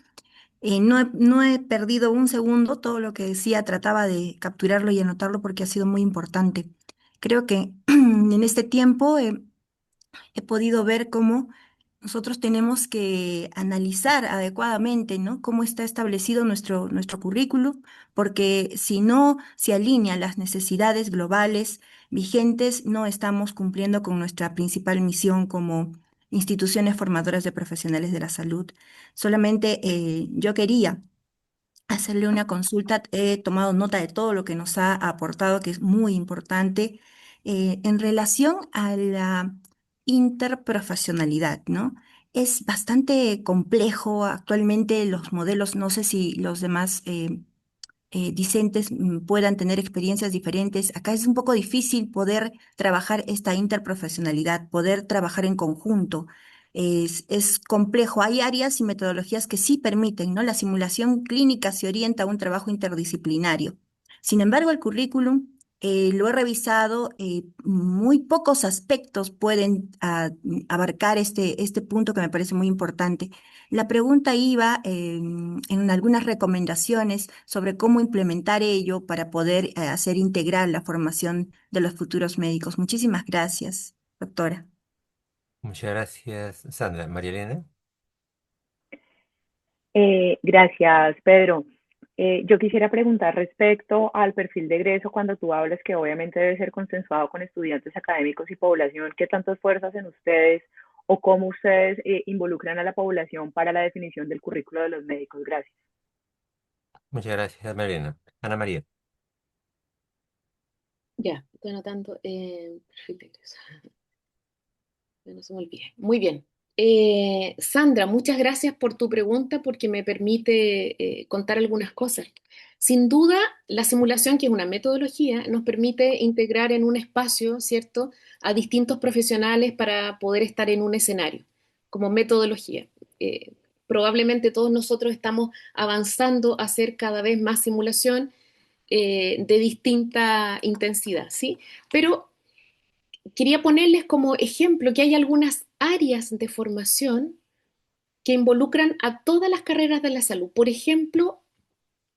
No he perdido un segundo, todo lo que decía trataba de capturarlo y anotarlo porque ha sido muy importante. Creo que en este tiempo he podido ver cómo nosotros tenemos que analizar adecuadamente, ¿no? Cómo está establecido nuestro currículum, porque si no se alinea a las necesidades globales vigentes, no estamos cumpliendo con nuestra principal misión como instituciones formadoras de profesionales de la salud. Solamente yo quería hacerle una consulta. He tomado nota de todo lo que nos ha aportado, que es muy importante, en relación a la interprofesionalidad, ¿no? Es bastante complejo actualmente los modelos, no sé si los demás discentes puedan tener experiencias diferentes. Acá es un poco difícil poder trabajar esta interprofesionalidad, poder trabajar en conjunto. Es complejo. Hay áreas y metodologías que sí permiten, ¿no? La simulación clínica se orienta a un trabajo interdisciplinario. Sin embargo, el currículum lo he revisado, muy pocos aspectos pueden abarcar este punto que me parece muy importante. La pregunta iba en algunas recomendaciones sobre cómo implementar ello para poder hacer integral la formación de los futuros médicos. Muchísimas gracias, doctora. Muchas gracias, Sandra. María Elena. Gracias, Pedro. Yo quisiera preguntar respecto al perfil de egreso cuando tú hablas que obviamente debe ser consensuado con estudiantes académicos y población. ¿Qué tanto esfuerzos en ustedes o cómo ustedes involucran a la población para la definición del currículo de los médicos? Gracias. Muchas gracias, María Elena. Ana María. Ya, estoy anotando. Perfil de ingreso. No se me olvide. Muy bien. Sandra, muchas gracias por tu pregunta porque me permite contar algunas cosas. Sin duda, la simulación, que es una metodología, nos permite integrar en un espacio, ¿cierto?, a distintos profesionales para poder estar en un escenario, como metodología. Eh, Probablemente todos nosotros estamos avanzando a hacer cada vez más simulación de distinta intensidad, ¿sí? Pero quería ponerles como ejemplo que hay algunas áreas de formación que involucran a todas las carreras de la salud. Por ejemplo,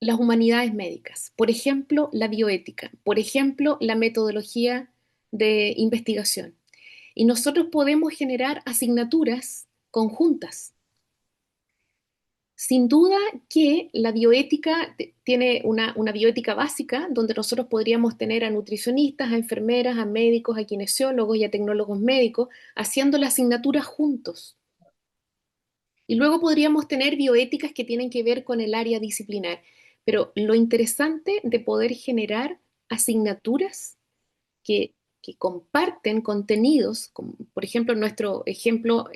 las humanidades médicas, por ejemplo, la bioética, por ejemplo, la metodología de investigación. Y nosotros podemos generar asignaturas conjuntas. Sin duda que la bioética tiene una bioética básica donde nosotros podríamos tener a nutricionistas, a enfermeras, a médicos, a kinesiólogos y a tecnólogos médicos haciendo la asignatura juntos. Y luego podríamos tener bioéticas que tienen que ver con el área disciplinar. Pero lo interesante de poder generar asignaturas que comparten contenidos, como, por ejemplo, nuestro ejemplo,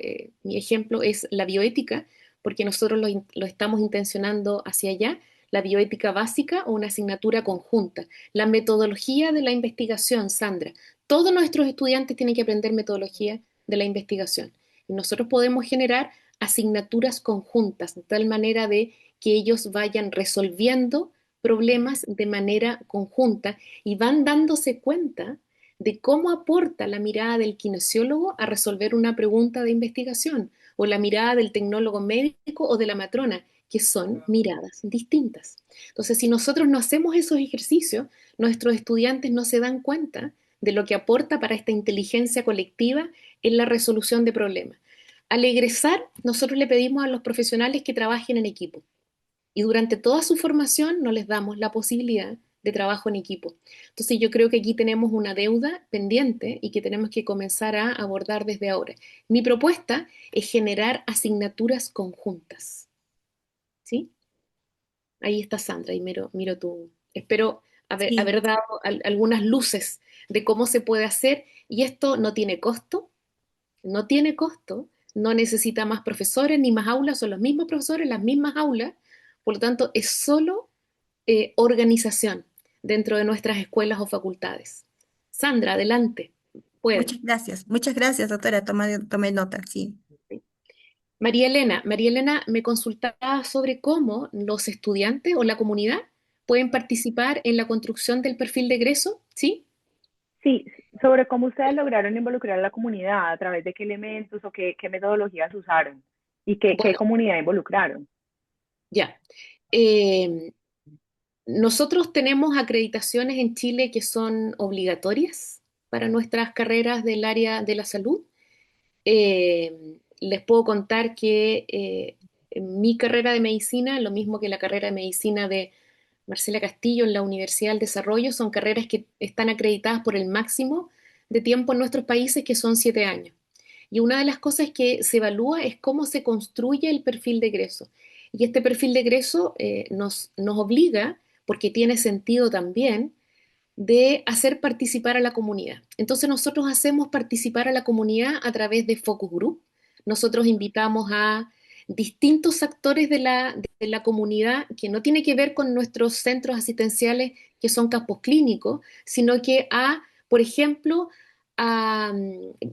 mi ejemplo es la bioética, porque nosotros lo estamos intencionando hacia allá, la bioética básica o una asignatura conjunta. La metodología de la investigación, Sandra. Todos nuestros estudiantes tienen que aprender metodología de la investigación. Y nosotros podemos generar asignaturas conjuntas, de tal manera de que ellos vayan resolviendo problemas de manera conjunta y van dándose cuenta de cómo aporta la mirada del kinesiólogo a resolver una pregunta de investigación, o la mirada del tecnólogo médico o de la matrona, que son miradas distintas. Entonces, si nosotros no hacemos esos ejercicios, nuestros estudiantes no se dan cuenta de lo que aporta para esta inteligencia colectiva en la resolución de problemas. Al egresar, nosotros le pedimos a los profesionales que trabajen en equipo. Y durante toda su formación no les damos la posibilidad de trabajo en equipo. Entonces yo creo que aquí tenemos una deuda pendiente y que tenemos que comenzar a abordar desde ahora. Mi propuesta es generar asignaturas conjuntas. Ahí está Sandra y miro tú. Espero Sí, haber dado algunas luces de cómo se puede hacer y esto no tiene costo, no tiene costo, no necesita más profesores ni más aulas, son los mismos profesores, las mismas aulas, por lo tanto es solo organización dentro de nuestras escuelas o facultades. Sandra, adelante, puede. muchas gracias, doctora, tomé nota, sí. María Elena me consultaba sobre cómo los estudiantes o la comunidad pueden participar en la construcción del perfil de egreso, ¿sí? Sí, sobre cómo ustedes lograron involucrar a la comunidad, a través de qué elementos o qué metodologías usaron y qué Bueno, comunidad involucraron. ya. Eh, Nosotros tenemos acreditaciones en Chile que son obligatorias para nuestras carreras del área de la salud. Les puedo contar que en mi carrera de medicina, lo mismo que la carrera de medicina de Marcela Castillo en la Universidad del Desarrollo, son carreras que están acreditadas por el máximo de tiempo en nuestros países, que son 7 años. Y una de las cosas que se evalúa es cómo se construye el perfil de egreso. Y este perfil de egreso nos obliga, porque tiene sentido también, de hacer participar a la comunidad. Entonces nosotros hacemos participar a la comunidad a través de focus group. Nosotros invitamos a distintos actores de la comunidad que no tiene que ver con nuestros centros asistenciales que son campos clínicos, sino que por ejemplo,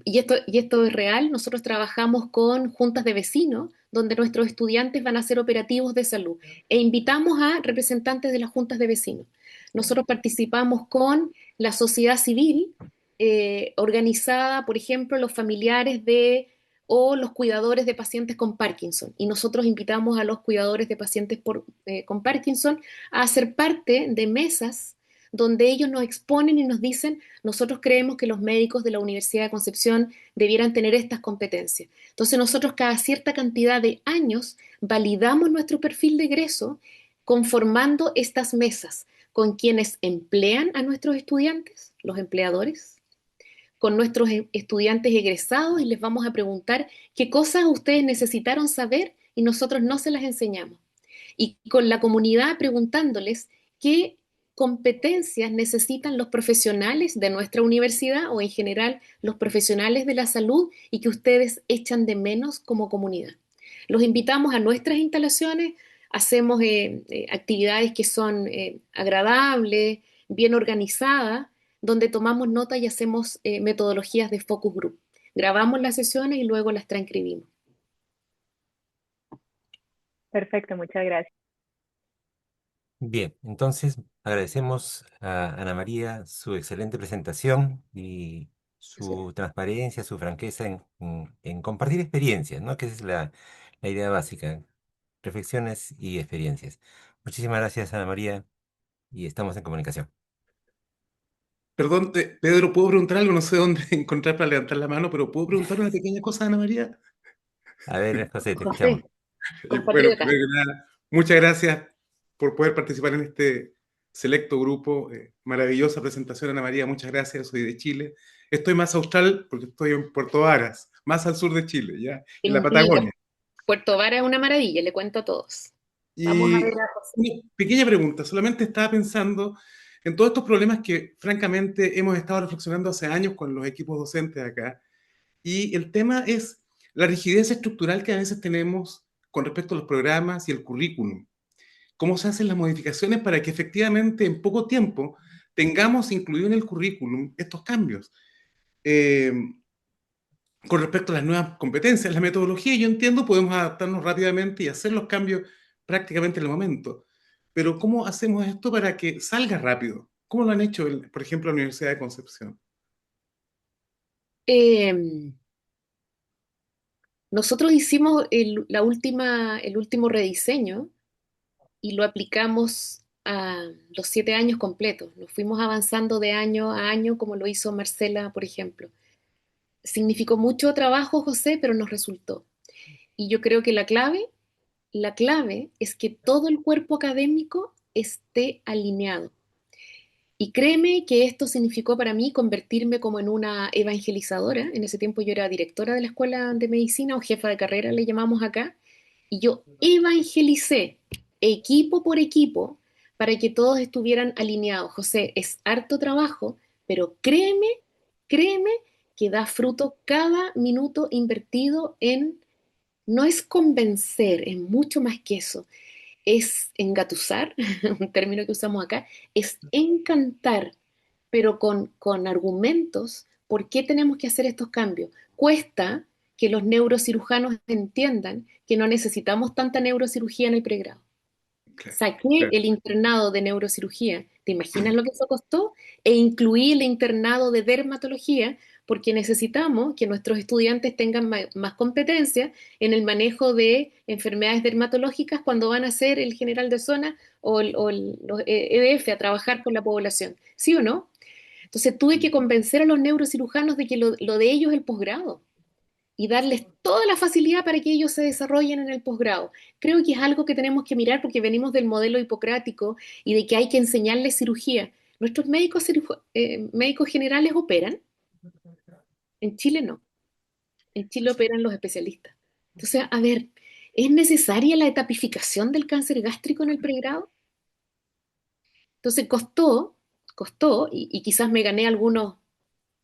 y esto es real, nosotros trabajamos con juntas de vecinos donde nuestros estudiantes van a ser operativos de salud e invitamos a representantes de las juntas de vecinos. Nosotros participamos con la sociedad civil organizada, por ejemplo, los familiares o los cuidadores de pacientes con Parkinson. Y nosotros invitamos a los cuidadores de pacientes con Parkinson a ser parte de mesas donde ellos nos exponen y nos dicen, nosotros creemos que los médicos de la Universidad de Concepción debieran tener estas competencias. Entonces nosotros cada cierta cantidad de años validamos nuestro perfil de egreso conformando estas mesas con quienes emplean a nuestros estudiantes, los empleadores, con nuestros estudiantes egresados y les vamos a preguntar qué cosas ustedes necesitaron saber y nosotros no se las enseñamos. Y con la comunidad preguntándoles qué competencias necesitan los profesionales de nuestra universidad o en general los profesionales de la salud y que ustedes echan de menos como comunidad. Los invitamos a nuestras instalaciones, hacemos actividades que son agradables, bien organizadas, donde tomamos nota y hacemos metodologías de focus group. Grabamos las sesiones y luego las transcribimos. Perfecto, muchas gracias. Bien, entonces agradecemos a Ana María su excelente presentación y su transparencia, su franqueza en compartir experiencias, ¿no? Que esa es la idea básica, reflexiones y experiencias. Muchísimas gracias, Ana María, y estamos en comunicación. Perdón, Pedro, ¿puedo preguntar algo? No sé dónde encontrar para levantar la mano, pero ¿puedo preguntar una pequeña cosa a Ana María? A ver, José, te escuchamos. José, Bueno, compatriota. primero que nada, muchas gracias por poder participar en este selecto grupo. Maravillosa presentación, Ana María, muchas gracias. Soy de Chile. Estoy más austral porque estoy en Puerto Varas, más al sur de Chile, ¿ya? En la Mira, Patagonia. Puerto Vara es una maravilla, le cuento a todos. Vamos a Y ver a José. una pequeña pregunta, solamente estaba pensando en todos estos problemas que francamente hemos estado reflexionando hace años con los equipos docentes acá. Y el tema es la rigidez estructural que a veces tenemos con respecto a los programas y el currículum. ¿Cómo se hacen las modificaciones para que efectivamente en poco tiempo tengamos incluido en el currículum estos cambios? Eh, con respecto a las nuevas competencias, la metodología, yo entiendo, podemos adaptarnos rápidamente y hacer los cambios prácticamente en el momento. Pero ¿cómo hacemos esto para que salga rápido? ¿Cómo lo han hecho, por ejemplo, la Universidad de Concepción? Eh, Nosotros hicimos el último rediseño y lo aplicamos a los 7 años completos. Nos fuimos avanzando de año a año, como lo hizo Marcela, por ejemplo. Significó mucho trabajo, José, pero nos resultó. Y yo creo que la clave es que todo el cuerpo académico esté alineado. Y créeme que esto significó para mí convertirme como en una evangelizadora. En ese tiempo yo era directora de la escuela de medicina o jefa de carrera, le llamamos acá, y yo evangelicé equipo por equipo, para que todos estuvieran alineados. José, es harto trabajo, pero créeme, créeme que da fruto cada minuto invertido en, no es convencer, es mucho más que eso, es engatusar, un término que usamos acá, es encantar, pero con argumentos, ¿por qué tenemos que hacer estos cambios? Cuesta que los neurocirujanos entiendan que no necesitamos tanta neurocirugía en el pregrado. Claro, Saqué claro. el internado de neurocirugía, ¿te imaginas lo que eso costó? E incluí el internado de dermatología porque necesitamos que nuestros estudiantes tengan más competencia en el manejo de enfermedades dermatológicas cuando van a hacer el general de zona los EDF a trabajar con la población, ¿sí o no? Entonces tuve que convencer a los neurocirujanos de que lo de ellos es el posgrado y darles toda la facilidad para que ellos se desarrollen en el posgrado. Creo que es algo que tenemos que mirar porque venimos del modelo hipocrático y de que hay que enseñarles cirugía. Nuestros médicos generales operan, en Chile no, en Chile operan los especialistas. Entonces, a ver, ¿es necesaria la etapificación del cáncer gástrico en el pregrado? Entonces costó, y quizás me gané algunos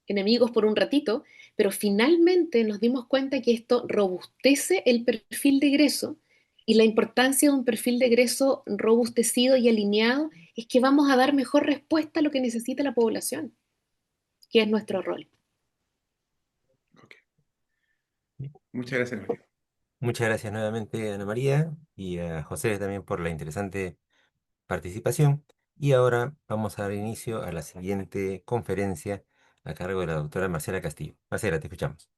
enemigos por un ratito, pero finalmente nos dimos cuenta que esto robustece el perfil de egreso y la importancia de un perfil de egreso robustecido y alineado es que vamos a dar mejor respuesta a lo que necesita la población, que es nuestro rol. Ok. Muchas gracias, María. Muchas gracias nuevamente, Ana María, y a José también por la interesante participación. Y ahora vamos a dar inicio a la siguiente conferencia a cargo de la doctora Marcela Castillo. Marcela, te escuchamos.